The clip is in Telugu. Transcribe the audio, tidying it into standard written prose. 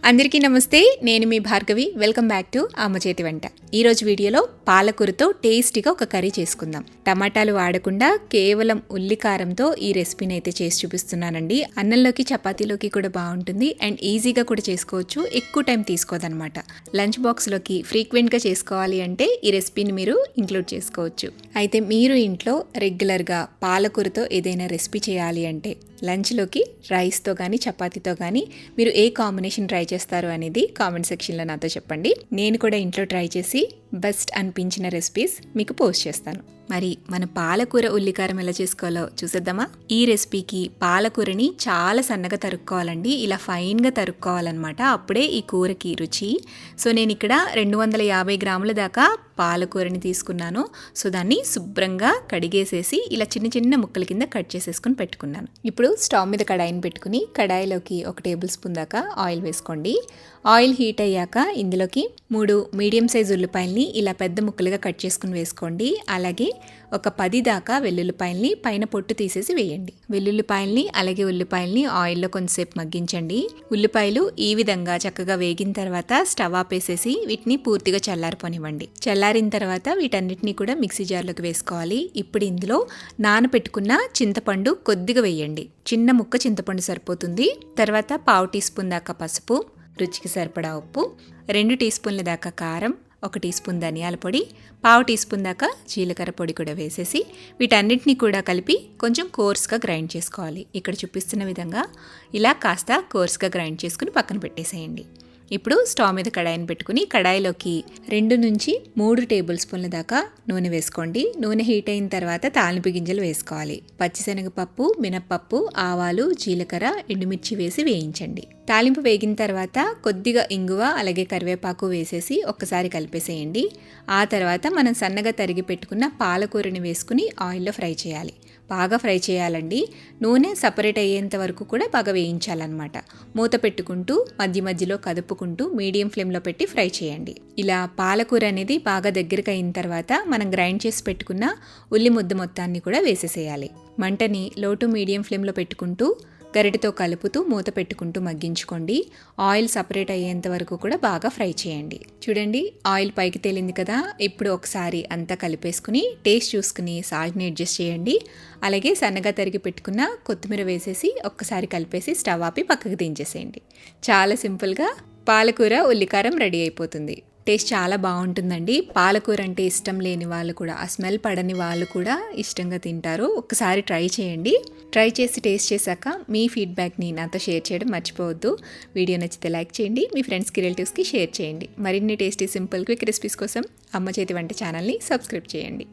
అందరికీ నమస్తే. నేను మీ భార్గవి. వెల్కమ్ బ్యాక్ టు అమ్మ చేతి వంట. ఈరోజు వీడియోలో పాలకూరతో టేస్టీగా ఒక కర్రీ చేసుకుందాం. టమాటాలు వాడకుండా కేవలం ఉల్లికారంతో ఈ రెసిపీని అయితే చేసి చూపిస్తున్నానండి. అన్నంలోకి చపాతీలోకి కూడా బాగుంటుంది అండ్ ఈజీగా కూడా చేసుకోవచ్చు. ఎక్కువ టైం తీసుకోదన్నమాట. లంచ్ బాక్స్లోకి ఫ్రీక్వెంట్గా చేసుకోవాలి అంటే ఈ రెసిపీని మీరు ఇంక్లూడ్ చేసుకోవచ్చు. అయితే మీరు ఇంట్లో రెగ్యులర్గా పాలకూరతో ఏదైనా రెసిపీ చేయాలి అంటే లంచ్లోకి రైస్తో కానీ చపాతీతో కానీ మీరు ఏ కాంబినేషన్ ట్రై చేస్తారు అనేది కామెంట్ సెక్షన్లో నాతో చెప్పండి. నేను కూడా ఇంట్లో ట్రై చేసి బెస్ట్ అనిపించిన రెసిపీస్ మీకు పోస్ట్ చేస్తాను. మరి మన పాలకూర ఉల్లికారం ఎలా చేసుకోవాలో చూసేద్దామా? ఈ రెసిపీకి పాలకూరని చాలా సన్నగా తరుక్కోవాలండి. ఇలా ఫైన్గా తరుక్కోవాలన్నమాట. అప్పుడే ఈ కూరకి రుచి. సో నేను ఇక్కడ 250 గ్రాముల దాకా పాలకూరని తీసుకున్నాను. సో దాన్ని శుభ్రంగా కడిగేసేసి ఇలా చిన్న చిన్న ముక్కల కింద కట్ చేసేసుకుని పెట్టుకున్నాను. ఇప్పుడు స్టవ్ మీద కడాయిని పెట్టుకుని కడాయిలోకి 1 టేబుల్ స్పూన్ దాకా ఆయిల్ వేసుకోండి. ఆయిల్ హీట్ అయ్యాక ఇందులోకి 3 మీడియం సైజ్ ఉల్లిపాయల్ని ఇలా పెద్ద ముక్కలుగా కట్ చేసుకుని వేసుకోండి. అలాగే ఒక 10 దాకా వెల్లుల్లిపాయల్ని పైన పొట్టు తీసేసి వేయండి. వెల్లుల్లిపాయల్ని అలాగే ఉల్లిపాయల్ని ఆయిల్లో కొంచెంసేపు మగ్గించండి. ఉల్లిపాయలు ఈ విధంగా చక్కగా వేగిన తర్వాత స్టవ్ ఆపేసేసి వీటిని పూర్తిగా చల్లారిపోనివ్వండి. చల్లారిన తర్వాత వీటన్నిటిని కూడా మిక్సీ జార్లోకి వేసుకోవాలి. ఇప్పుడు ఇందులో నానబెట్టుకున్న చింతపండు కొద్దిగా వేయండి. చిన్న ముక్క చింతపండు సరిపోతుంది. తర్వాత 1/2 టీ స్పూన్ దాకా పసుపు, రుచికి సరిపడా ఉప్పు, 2 టీ స్పూన్ల దాకా కారం, 1 టీ స్పూన్ ధనియాల పొడి, 1/2 టీ స్పూన్ దాకా జీలకర్ర పొడి కూడా వేసేసి వీటన్నిటిని కూడా కలిపి కొంచెం కోర్స్గా గ్రైండ్ చేసుకోవాలి. ఇక్కడ చూపిస్తున్న విధంగా ఇలా కాస్త కోర్స్గా గ్రైండ్ చేసుకుని పక్కన పెట్టేసేయండి. ఇప్పుడు స్టవ్ మీద కడాయిని పెట్టుకుని కడాయిలోకి 2 నుంచి 3 టేబుల్ స్పూన్ల దాకా నూనె వేసుకోండి. నూనె హీట్ అయిన తర్వాత తాలింపు గింజలు వేసుకోవాలి. పచ్చిశనగపప్పు, మినప్పప్పు, ఆవాలు, జీలకర్ర, ఎండుమిర్చి వేసి వేయించండి. తాలింపు వేగిన తర్వాత కొద్దిగా ఇంగువ అలాగే కరివేపాకు వేసేసి ఒక్కసారి కలిపేసేయండి. ఆ తర్వాత మనం సన్నగా తరిగి పెట్టుకున్న పాలకూరని వేసుకుని ఆయిల్లో ఫ్రై చేయాలి. బాగా ఫ్రై చేయాలండి. నూనె సపరేట్ అయ్యేంత వరకు కూడా బాగా వేయించాలన్నమాట. మూత పెట్టుకుంటూ మధ్య మధ్యలో కదుపుకుంటూ మీడియం ఫ్లేమ్లో పెట్టి ఫ్రై చేయండి. ఇలా పాలకూర అనేది బాగా దగ్గరికి అయిన తర్వాత మనం గ్రైండ్ చేసి పెట్టుకున్న ఉల్లి ముద్ద మొత్తాన్ని కూడా వేసేసేయాలి. మంటని లో టు మీడియం ఫ్లేమ్లో పెట్టుకుంటూ గరిటెతో కలుపుతూ మూత పెట్టుకుంటూ మగ్గించుకోండి. ఆయిల్ సపరేట్ అయ్యేంత వరకు కూడా బాగా ఫ్రై చేయండి. చూడండి, ఆయిల్ పైకి తేలింది కదా. ఇప్పుడు ఒకసారి అంతా కలిపేసుకుని టేస్ట్ చూసుకుని సాల్ట్ని అడ్జస్ట్ చేయండి. అలాగే సన్నగా తరిగి పెట్టుకున్న కొత్తిమీర వేసేసి ఒక్కసారి కలిపేసి స్టవ్ ఆపి పక్కకు దించేసేయండి. చాలా సింపుల్గా పాలకూర ఉల్లికారం రెడీ అయిపోతుంది. టేస్ట్ చాలా బాగుంటుందండి. పాలకూర అంటే ఇష్టం లేని వాళ్ళు కూడా, ఆ స్మెల్ పడని వాళ్ళు కూడా ఇష్టంగా తింటారు. ఒక్కసారి ట్రై చేయండి. ట్రై చేసి టేస్ట్ చేశాక మీ ఫీడ్బ్యాక్ని నాతో షేర్ చేయడం మర్చిపోవద్దు. వీడియో నచ్చితే లైక్ చేయండి. మీ ఫ్రెండ్స్కి, రిలేటివ్స్కి షేర్ చేయండి. మరిన్ని టేస్టీ సింపుల్ క్విక్ రెసిపీస్ కోసం అమ్మ చేతి వంట ఛానల్ని సబ్స్క్రైబ్ చేయండి.